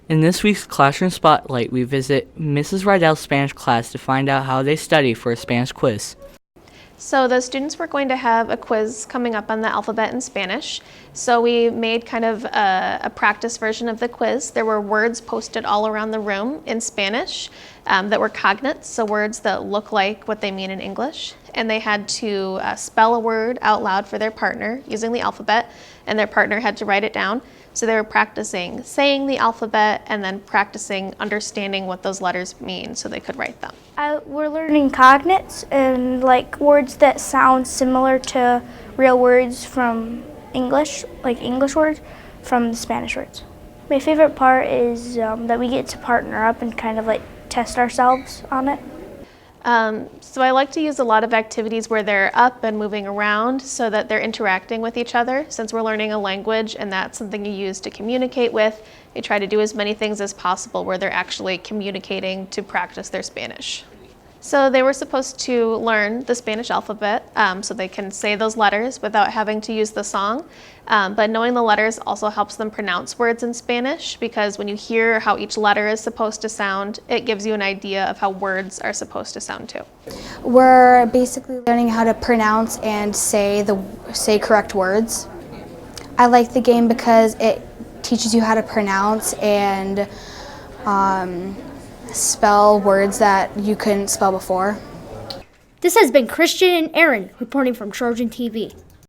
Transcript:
In this week's Classroom Spotlight, we visit Mrs. Rydell's Spanish class to find out how they study for a Spanish quiz. So the students were going to have a quiz coming up on the alphabet in Spanish. So we made kind of a practice version of the quiz. There were words posted all around the room in Spanish that were cognates, so words that look like what they mean in English. And they had to spell a word out loud for their partner using the alphabet, and their partner had to write it down. So they were practicing saying the alphabet and then practicing understanding what those letters mean so they could write them. We're learning cognates and like words that sound similar to real words from English, like English words from the Spanish words. My favorite part is that we get to partner up and kind of like test ourselves on it. So I like to use a lot of activities where they're up and moving around so that they're interacting with each other. Since we're learning a language and that's something you use to communicate with, you try to do as many things as possible where they're actually communicating to practice their Spanish. So they were supposed to learn the Spanish alphabet so they can say those letters without having to use the song. But knowing the letters also helps them pronounce words in Spanish, because when you hear how each letter is supposed to sound, it gives you an idea of how words are supposed to sound too. We're basically learning how to pronounce and say correct words. I like the game because it teaches you how to pronounce and spell words that you couldn't spell before. This has been Christian and Aaron reporting from Trojan TV.